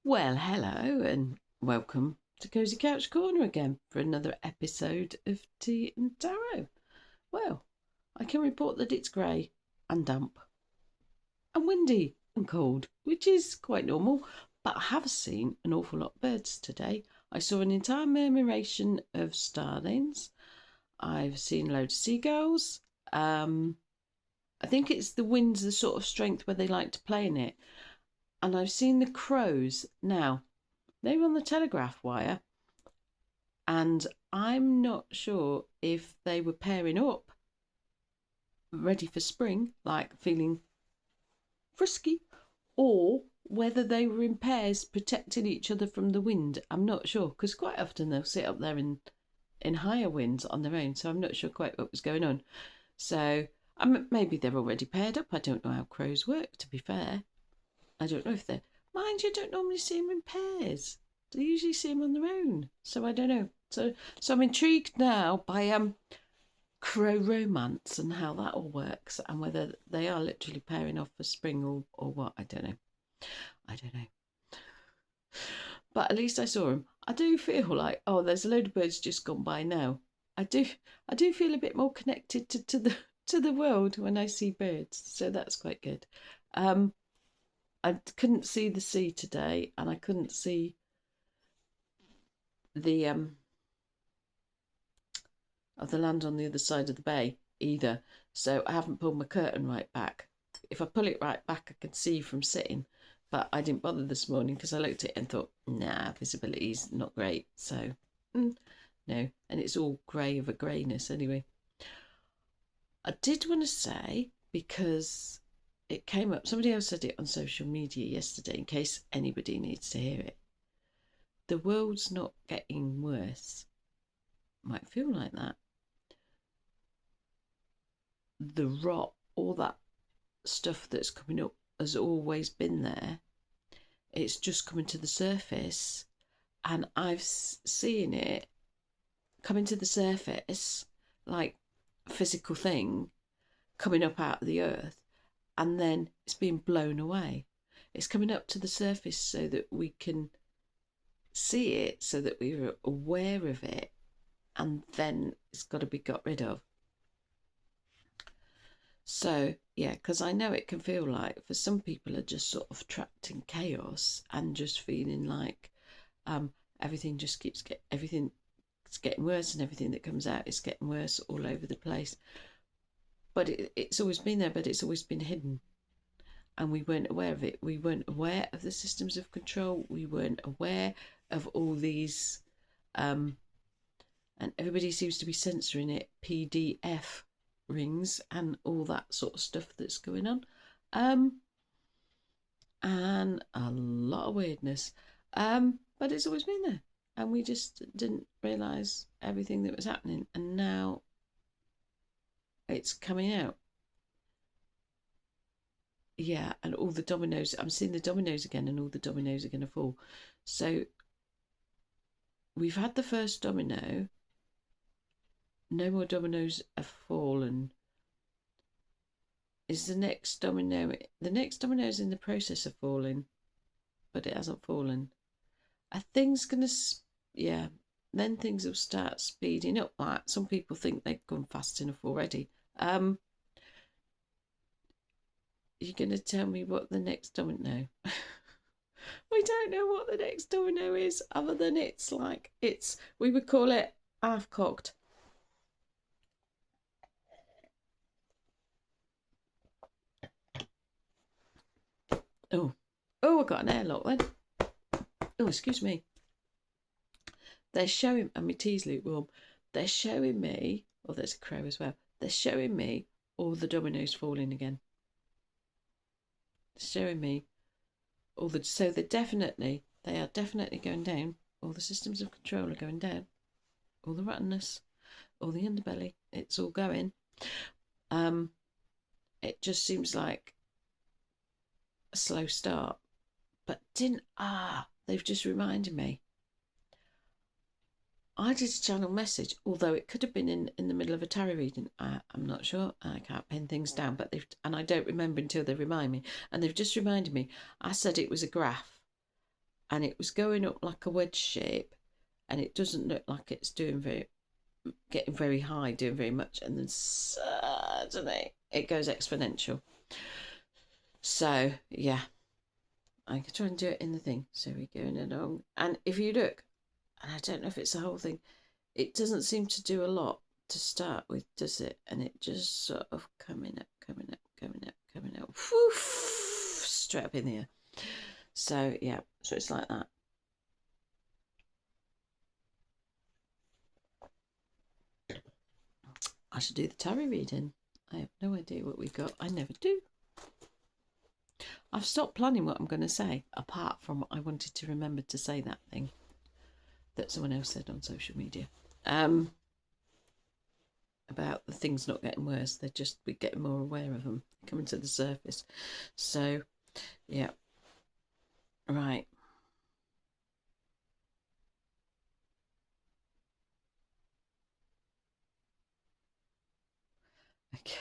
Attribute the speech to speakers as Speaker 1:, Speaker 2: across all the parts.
Speaker 1: Well, hello and welcome to Cozy Couch Corner again for another episode of Tea and Tarot. Well, I can report that it's grey and damp and windy and cold, which is quite normal, but I have seen an awful lot of birds today. I saw an entire murmuration of starlings. I've seen loads of seagulls. I think it's the wind's the sort of strength where they like to play in it. And I've seen the crows. Now, they were on the telegraph wire, and I'm not sure if they were pairing up, ready for spring, like feeling frisky, or whether they were in pairs protecting each other from the wind. I'm not sure, because quite often they'll sit up there in higher winds on their own, so I'm not sure quite what was going on. So maybe they're already paired up. I don't know how crows work, to be fair. I don't know if they're... Mind you, don't normally see them in pairs. They usually see them on their own. So I don't know. So I'm intrigued now by crow romance and how that all works, and whether they are literally pairing off for spring or what. I don't know. I don't know. But at least I saw them. I do feel like, oh, there's a load of birds just gone by now. I do feel a bit more connected to the world when I see birds. So that's quite good. I couldn't see the sea today, and I couldn't see the of the land on the other side of the bay either. So I haven't pulled my curtain right back. If I pull it right back, I can see from sitting, but I didn't bother this morning because I looked at it and thought, nah, visibility's not great. So no, and it's all grey of a greyness anyway. I did want to say, because it came up, somebody else said it on social media yesterday, in case anybody needs to hear it. The world's not getting worse. Might feel like that. The rot, all that stuff that's coming up has always been there. It's just coming to the surface, and I've seen it coming to the surface like a physical thing coming up out of the earth, and then it's being blown away. It's coming up to the surface so that we can see it, so that we're aware of it, and then it's got to be got rid of. So yeah, because I know it can feel like for some people are just sort of trapped in chaos and just feeling like everything just everything it's getting worse, and everything that comes out is getting worse all over the place. But it's always been there, but it's always been hidden, and we weren't aware of it. We weren't aware of the systems of control. We weren't aware of all these, and everybody seems to be censoring it. PDF rings and all that sort of stuff that's going on, and a lot of weirdness, but it's always been there, and we just didn't realise everything that was happening, and now it's coming out. Yeah, and all the dominoes, I'm seeing the dominoes again, and all the dominoes are going to fall. So we've had the first domino, no more dominoes have fallen. Is the next domino is in the process of falling, but it hasn't fallen. Are things gonna yeah, then things will start speeding up. Like some people think they've gone fast enough already. You're gonna tell me what the next domino? We don't know what the next domino is, other than it's we would call it half cocked. Oh, I got an airlock then. Oh, excuse me. They're showing, and my tea's lukewarm. They're showing me, oh, there's a crow as well. They're showing me all the dominoes falling again. They're showing me all the, so they are definitely going down. All the systems of control are going down. All the rottenness, all the underbelly, it's all going. It just seems like a slow start, but they've just reminded me. I did a channel message, although it could have been in the middle of a tarot reading. I'm not sure. I can't pin things down, but and I don't remember until they remind me. And they've just reminded me. I said it was a graph, and it was going up like a wedge shape, and it doesn't look like it's getting very high, doing very much, and then suddenly it goes exponential. So yeah, I can try and do it in the thing. So we're going along, and if you look, and I don't know if it's the whole thing, it doesn't seem to do a lot to start with, does it? And it just sort of coming up, woof, straight up in the air. So yeah, so it's like that. I should do the tarot reading. I have no idea what we got. I never do. I've stopped planning what I'm going to say, apart from I wanted to remember to say that thing that someone else said on social media. About the things not getting worse. We're getting more aware of them coming to the surface. So, yeah. Right. Okay.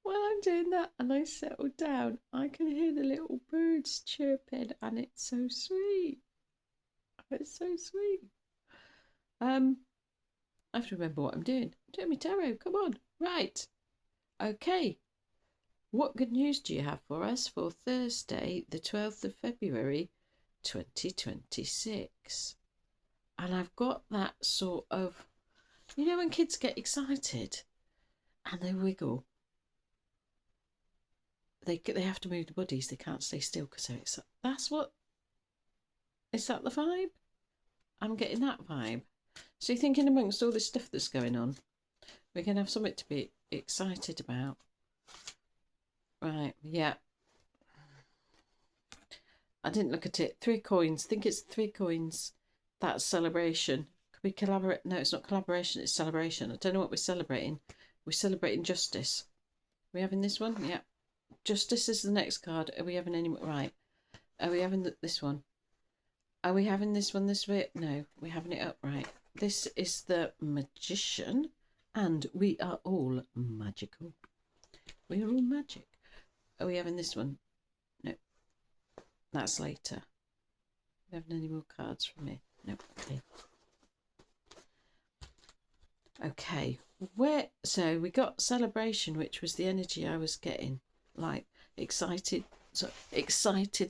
Speaker 1: While I'm doing that and I settle down, I can hear the little birds chirping, and it's so sweet. It's so sweet. I have to remember what I'm doing. I'm doing my tarot. Come on. Right. Okay. What good news do you have for us for Thursday, the 12th of February, 2026? And I've got that sort of, you know, when kids get excited and they wiggle, they have to move the bodies. They can't stay still because they're excited. Is that the vibe? I'm getting that vibe. So you're thinking amongst all this stuff that's going on, we're going to have something to be excited about. Right, yeah. I didn't look at it. 3 coins. I think it's 3 coins. That's celebration. Could we collaborate? No, it's not collaboration. It's celebration. I don't know what we're celebrating. We're celebrating justice. Are we having this one? Yeah. Justice is the next card. Are we having any? Right. Are we having this one? Are we having this one this way? No, we're having it upright. This is the Magician, and we are all magical. We are all magic. Are we having this one? No. That's later. Are we having any more cards from me? No. Okay. Okay. So we got celebration, which was the energy I was getting, like excited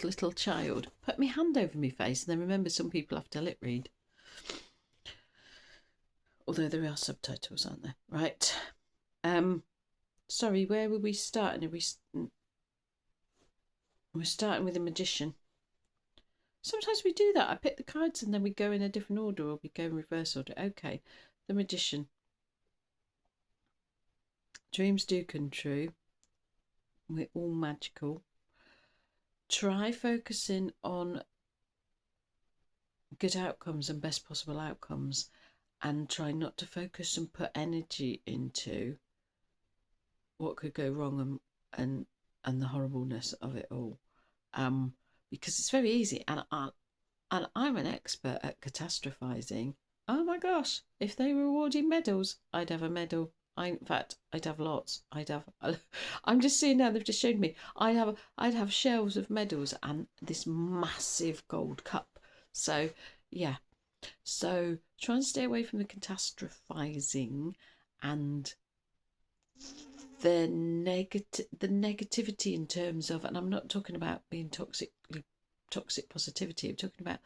Speaker 1: little child. Put my hand over my face, and then remember, some people have to lip read. Although there are subtitles, aren't there? Right. Sorry, where were we starting? We're starting with the Magician. Sometimes we do that. I pick the cards and then we go in a different order, or we go in reverse order. Okay. The Magician. Dreams do come true. We're all magical. Try focusing on good outcomes and best possible outcomes, and try not to focus and put energy into what could go wrong and the horribleness of it all. Because it's very easy, and I'm an expert at catastrophizing. Oh my gosh, if they were awarding medals, I'd have a medal. In fact, I'd have lots. I'm just seeing now, they've just showed me. I'd have shelves of medals and this massive gold cup. So yeah. So try and stay away from the catastrophizing and the negativity in terms of, and I'm not talking about being toxic positivity. I'm talking about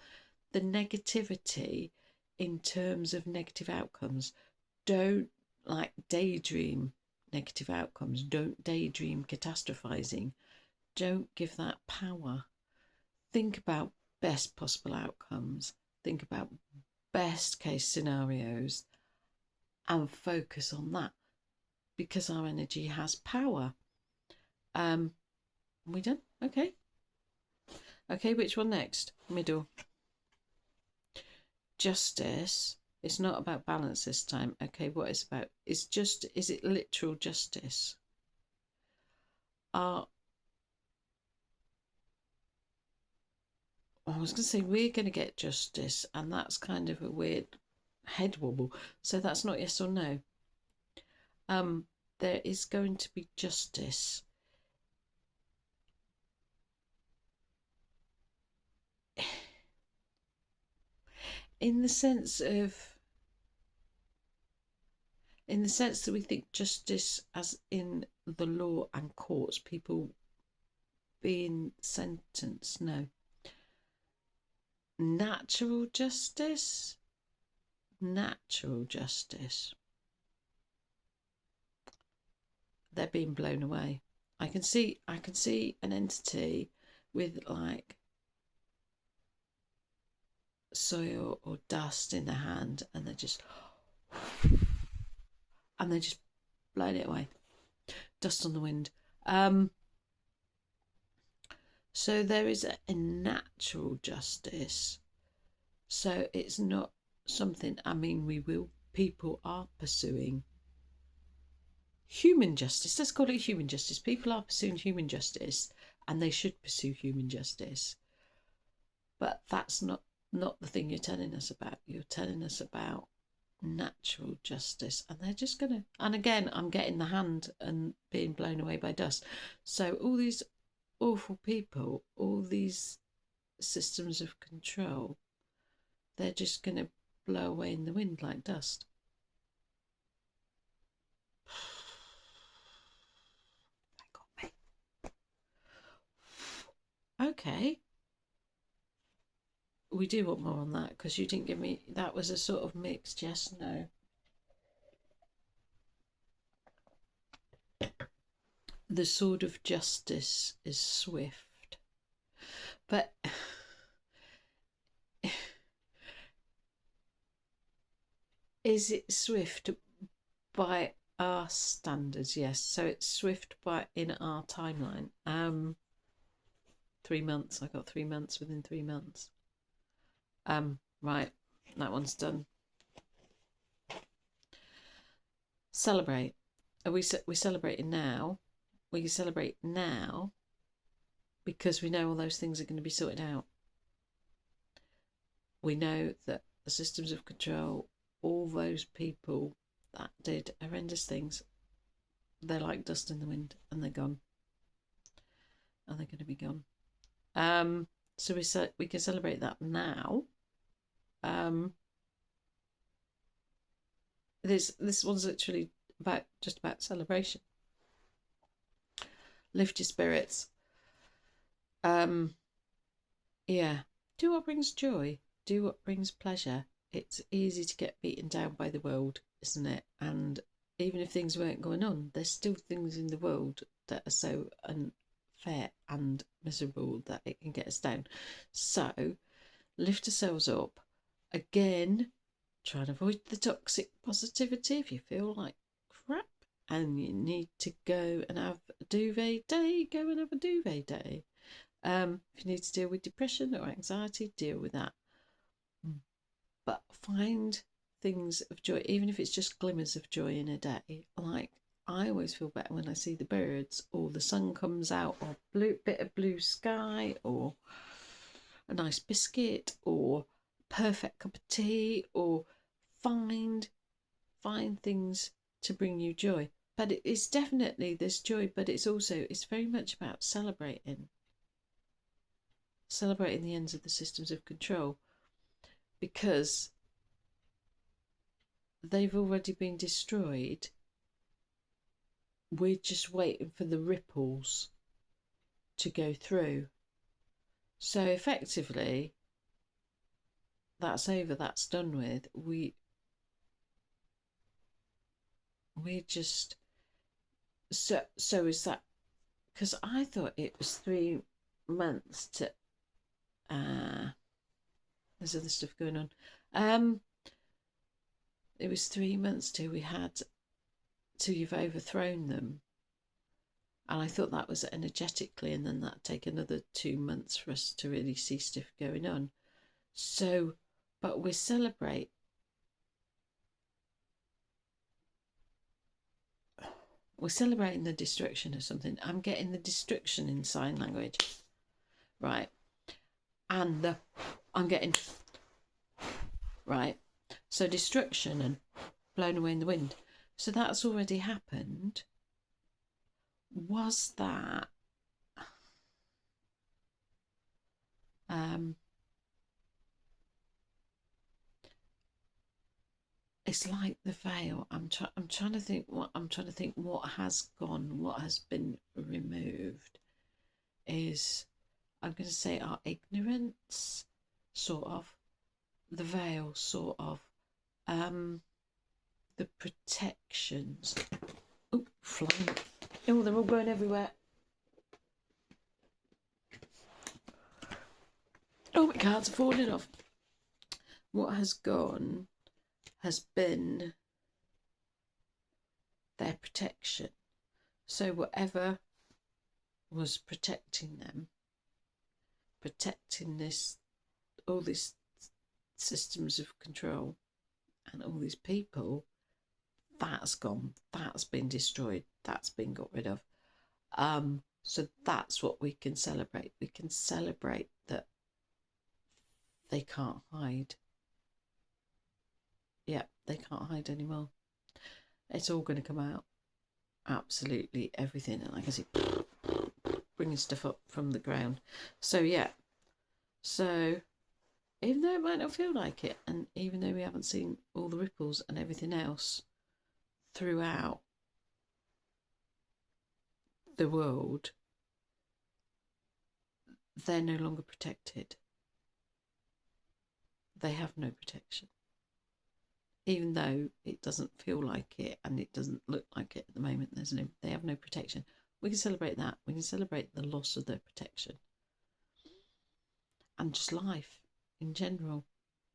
Speaker 1: the negativity in terms of negative outcomes. Don't daydream negative outcomes. Don't daydream catastrophizing. Don't give that power. Think about best possible outcomes. Think about best case scenarios and focus on that, because our energy has power. We done? Okay. Okay, which one next? Middle. Justice. It's not about balance this time. Okay, what is about? Is it literal justice? I was going to say we're going to get justice, and that's kind of a weird head wobble. So that's not yes or no. There is going to be justice. in the sense that we think justice as in the law and courts, people being sentenced. No. Natural justice. They're being blown away. I can see an entity with like soil or dust in their hand, and they're just blowing it away. Dust on the wind. So there is a natural justice. So it's not something, people are pursuing human justice. Let's call it human justice. People are pursuing human justice, and they should pursue human justice. But that's not the thing you're telling us about. You're telling us about natural justice, and they're just gonna, and again I'm getting the hand and being blown away by dust. So all these awful people, all these systems of control, they're just gonna blow away in the wind like dust. That got me. Okay, we do want more on that, because you didn't give me, that was a sort of mixed yes no. The sword of justice is swift, but is it swift by our standards? Yes. So it's swift by in our timeline. 3 months. I got 3 months within 3 months. Right, that one's done. Celebrate. Are we celebrating now? We can celebrate now because we know all those things are going to be sorted out. We know that the systems of control, all those people that did horrendous things, they're like dust in the wind, and they're gone, and they're going to be gone. So we can celebrate that now. This one's literally just about celebration. Lift your spirits. Yeah. Do what brings joy. Do what brings pleasure. It's easy to get beaten down by the world, isn't it? And even if things weren't going on, there's still things in the world that are so unfair and miserable that it can get us down. So lift ourselves up. Again, try and avoid the toxic positivity. If you feel like crap and you need to go and have a duvet day, go and have a duvet day. If you need to deal with depression or anxiety, deal with that. But find things of joy, even if it's just glimmers of joy in a day. Like, I always feel better when I see the birds, or the sun comes out, or bit of blue sky, or a nice biscuit, or perfect cup of tea, or find things to bring you joy. But it's definitely this joy, but it's very much about celebrating the ends of the systems of control, because they've already been destroyed. We're just waiting for the ripples to go through. So effectively, that's over, that's done with. We're just so is that, because I thought it was 3 months to there's other stuff going on. It was 3 months till you've overthrown them, and I thought that was energetically, and then that'd take another 2 months for us to really see stuff going on. So, but we're celebrating the destruction of something. I'm getting the destruction in sign language, right? And I'm getting, right? So destruction and blown away in the wind. So that's already happened. Was that it's like the veil. I'm trying to think what has gone, what has been removed is, I'm going to say, our ignorance, sort of, the veil, sort of, the protections. Oh, flying. Oh, they're all going everywhere. Oh, my cards are falling off. What has gone has been their protection. So whatever was protecting them, protecting this, all these systems of control and all these people, that's gone, that's been destroyed, that's been got rid of. So that's what we can celebrate. We can celebrate that they can't hide. Yeah, they can't hide anymore. It's all going to come out. Absolutely everything. And like I say, bringing stuff up from the ground. So yeah. So even though it might not feel like it, and even though we haven't seen all the ripples and everything else throughout the world, they're no longer protected. They have no protection. Even though it doesn't feel like it and it doesn't look like it at the moment, they have no protection. We can celebrate that. We can celebrate the loss of their protection. And just life in general,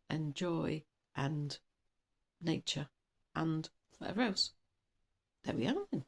Speaker 1: and joy and nature and whatever else. There we are then.